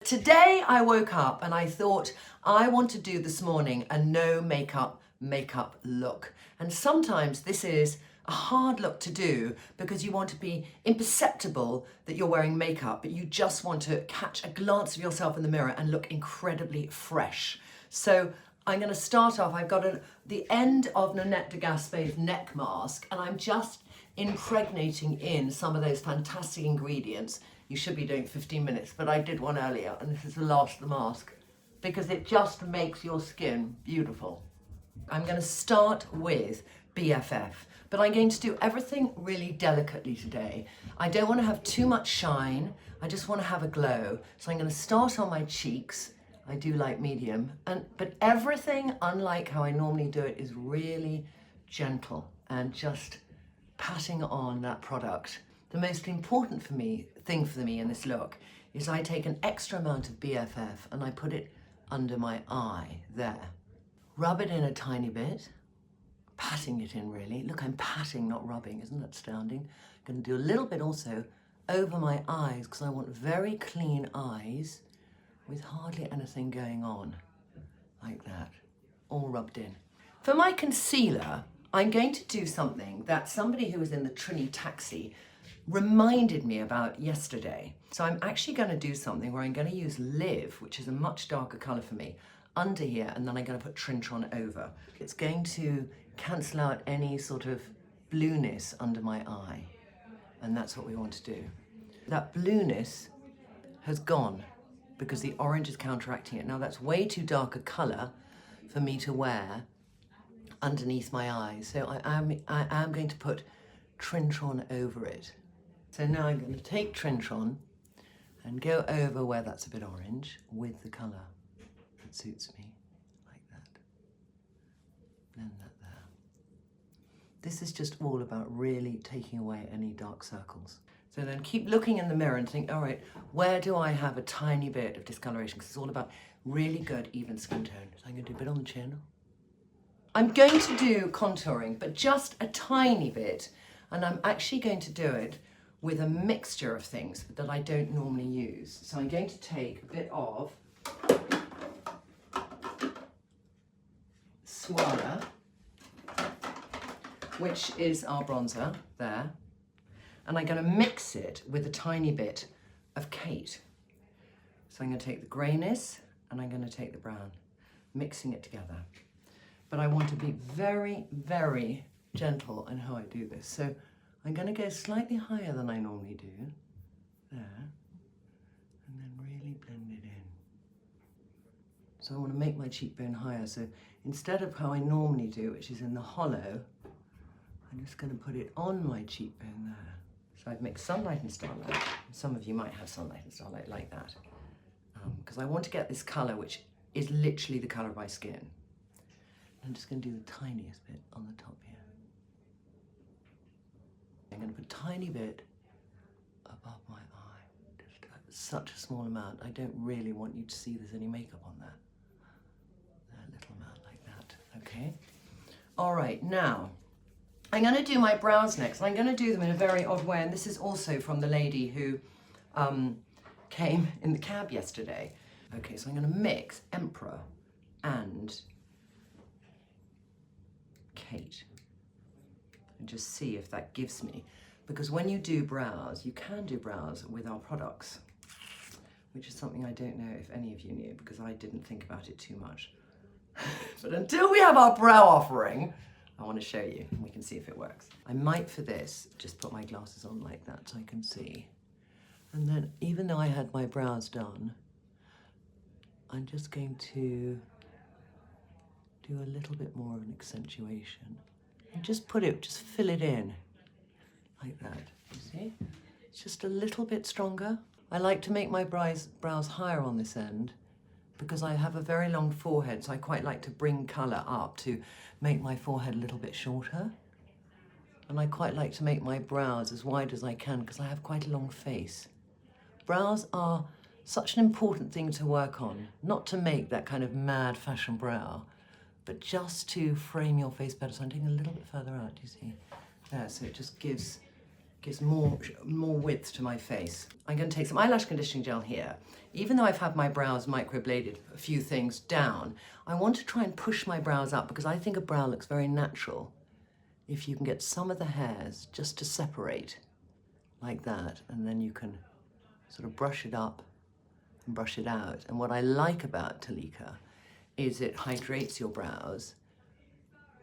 Today I woke up and I thought I want to do this morning a no makeup look. And sometimes this is a hard look to do because you want to be imperceptible that you're wearing makeup, but you just want to catch a glance of yourself in the mirror and look incredibly fresh. So I'm going to start off, I've got the end of Nanette de Gaspé's neck mask, and I'm just impregnating in some of those fantastic ingredients. You should be doing 15 minutes, but I did one earlier, and this is the last of the mask because it just makes your skin beautiful. I'm going to start with BFF, but I'm going to do everything really delicately today. I don't want to have too much shine, I just want to have a glow. So I'm going to start on my cheeks. I do like medium, but everything, unlike how I normally do it, is really gentle and just patting on that product. The most important thing for me in this look is I take an extra amount of BFF and I put it under my eye there. Rub it in a tiny bit, patting it in really. Look, I'm patting, not rubbing, isn't that astounding? I'm going to do a little bit also over my eyes because I want very clean eyes with hardly anything going on, like that, all rubbed in. For my concealer, I'm going to do something that somebody who was in the Trinny taxi reminded me about yesterday. So I'm actually going to do something where I'm going to use Live, which is a much darker colour for me, under here, and then I'm going to put Trintron over. It's going to cancel out any sort of blueness under my eye, and that's what we want to do. That blueness has gone because the orange is counteracting it. Now that's way too dark a colour for me to wear underneath my eyes, so I am going to put Trintron over it. So now I'm going to take Trintron and go over where that's a bit orange with the colour that suits me, like that. Blend that there. This is just all about really taking away any dark circles. So then keep looking in the mirror and think, all right, where do I have a tiny bit of discoloration? Because it's all about really good, even skin tone. So I'm going to do a bit on the chin. I'm going to do contouring, but just a tiny bit. And I'm actually going to do it with a mixture of things that I don't normally use. So I'm going to take a bit of Soala, which is our bronzer there. And I'm going to mix it with a tiny bit of Kate. So I'm going to take the greyness and I'm going to take the brown, mixing it together. But I want to be very, very gentle in how I do this. So I'm going to go slightly higher than I normally do, there, and then really blend it in. So I want to make my cheekbone higher. So instead of how I normally do, which is in the hollow, I'm just going to put it on my cheekbone there. So I've mixed Sunlight and Starlight. Some of you might have Sunlight and Starlight like that. Because I want to get this colour, which is literally the colour of my skin. I'm just going to do the tiniest bit on the top here. I'm going to put a tiny bit above my eye. Just such a small amount. I don't really want you to see there's any makeup on that. A little amount like that. Okay. All right, now I'm going to do my brows next. I'm going to do them in a very odd way, and this is also from the lady who came in the cab yesterday. Okay, so I'm going to mix Emperor and Kate and just see if that gives me, because when you do brows, you can do brows with our products, which is something I don't know if any of you knew because I didn't think about it too much. But until we have our brow offering, I want to show you and we can see if it works. I might for this just put my glasses on like that so I can see. And then even though I had my brows done, I'm just going to do a little bit more of an accentuation. And just fill it in like that, you see? It's just a little bit stronger. I like to make my brows higher on this end because I have a very long forehead, so I quite like to bring colour up to make my forehead a little bit shorter. And I quite like to make my brows as wide as I can because I have quite a long face. Brows are such an important thing to work on, not to make that kind of mad fashion brow, but just to frame your face better. So I'm taking a little bit further out, do you see? There, so it just gives gives more width to my face. I'm going to take some eyelash conditioning gel here. Even though I've had my brows microbladed a few things down, I want to try and push my brows up because I think a brow looks very natural if you can get some of the hairs just to separate like that, and then you can sort of brush it up and brush it out. And what I like about Talika is it hydrates your brows.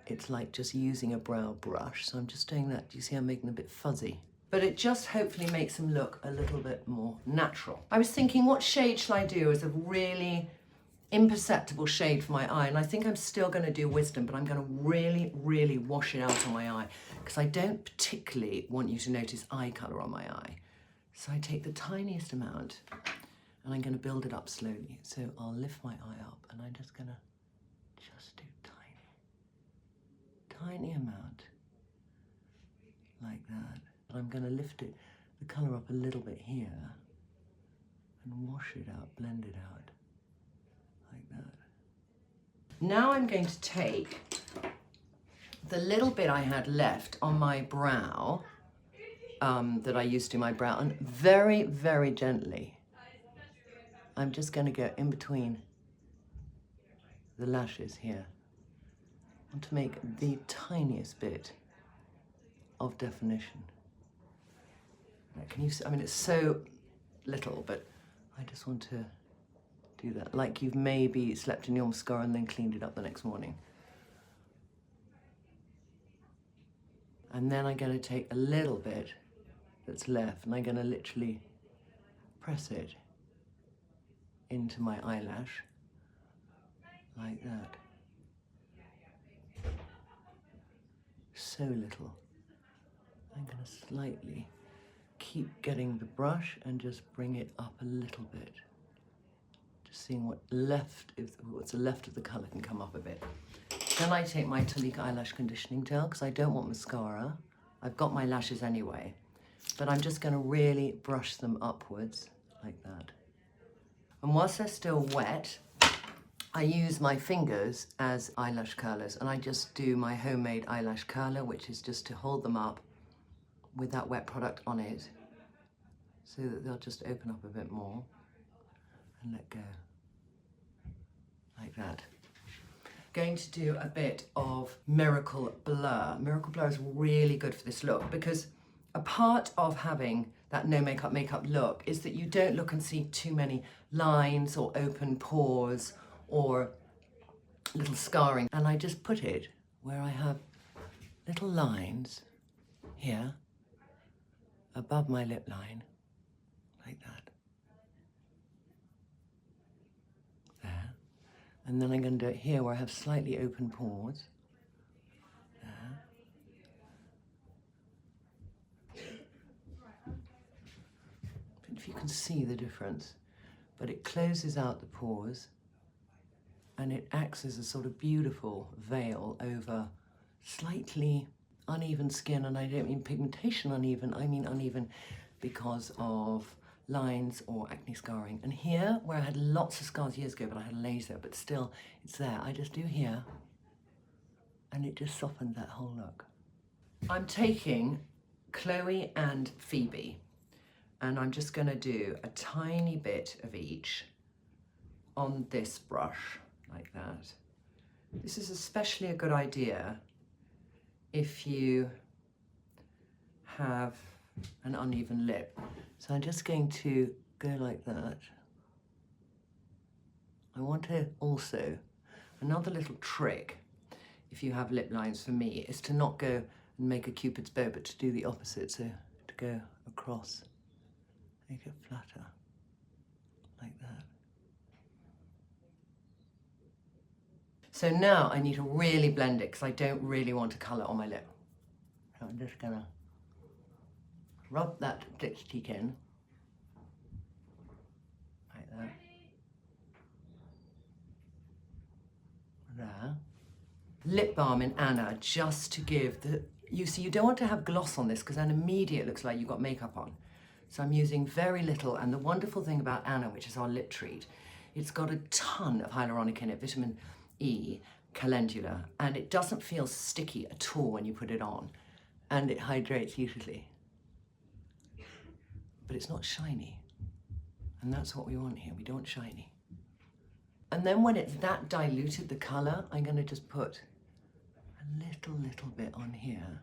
It's like just using a brow brush. So I'm just doing that. Do you see I'm making them a bit fuzzy? But it just hopefully makes them look a little bit more natural. I was thinking, what shade shall I do as a really imperceptible shade for my eye? And I think I'm still going to do Wisdom, but I'm going to really, really wash it out on my eye because I don't particularly want you to notice eye colour on my eye. So I take the tiniest amount and I'm going to build it up slowly. So I'll lift my eye up and I'm just going to just do tiny amount like that. I'm going to lift it, the colour up a little bit here and wash it out, blend it out like that. Now I'm going to take the little bit I had left on my brow that I used to do my brow, and very, very gently I'm just going to go in between the lashes here. I want to make the tiniest bit of definition. Can you see? I mean, it's so little, but I just want to do that. Like you've maybe slept in your mascara and then cleaned it up the next morning. And then I'm going to take a little bit that's left and I'm going to literally press it into my eyelash like that. So little. I'm going to slightly keep getting the brush and just bring it up a little bit. Just seeing what's left of the colour can come up a bit. Then I take my Talika Eyelash Conditioning Gel because I don't want mascara. I've got my lashes anyway. But I'm just going to really brush them upwards like that. And whilst they're still wet, I use my fingers as eyelash curlers, and I just do my homemade eyelash curler, which is just to hold them up with that wet product on it so that they'll just open up a bit more and let go like that. Going to do a bit of Miracle Blur. Miracle Blur is really good for this look because a part of having that no makeup look is that you don't look and see too many lines or open pores or little scarring. And I just put it where I have little lines here above my lip line, like that. There. And then I'm going to do it here where I have slightly open pores. There. If you can see the difference, but it closes out the pores and it acts as a sort of beautiful veil over slightly uneven skin, and I don't mean pigmentation uneven, I mean uneven because of lines or acne scarring. And here, where I had lots of scars years ago, but I had laser, but still it's there, I just do here and it just softens that whole look. I'm taking Chloe and Phoebe and I'm just going to do a tiny bit of each on this brush like that. This is especially a good idea if you have an uneven lip. So I'm just going to go like that. I want to also, another little trick, if you have lip lines for me, is to not go and make a Cupid's bow, but to do the opposite. So to go across, make it flatter, like that. So now I need to really blend it because I don't really want a colour on my lip. So I'm just gonna rub that lipstick in, like that. There. Lip balm in Anna, just to give the, you see, you don't want to have gloss on this because then immediately it looks like you've got makeup on. So I'm using very little, and the wonderful thing about Anna, which is our lip treat, it's got a ton of hyaluronic in it, vitamin E, calendula, and it doesn't feel sticky at all when you put it on, and it hydrates beautifully. but it's not shiny. And that's what we want here, we don't want shiny. And then when it's that diluted, the color, I'm gonna just put a little bit on here,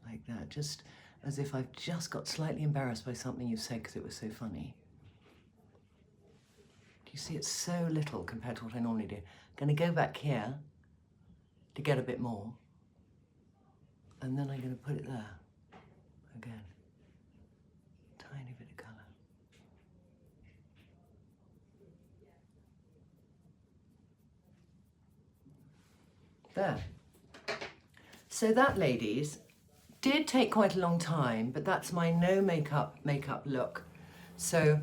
like that, just as if I've just got slightly embarrassed by something you said because it was so funny. Do you see it's so little compared to what I normally do? I'm gonna go back here to get a bit more, and then I'm gonna put it there again. Tiny bit of color. There. So that, ladies, did take quite a long time, but that's my no makeup look. So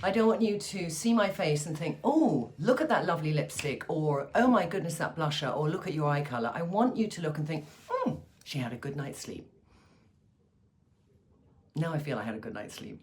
I don't want you to see my face and think, oh, look at that lovely lipstick, or oh my goodness, that blusher, or look at your eye color. I want you to look and think, she had a good night's sleep. Now I feel I had a good night's sleep.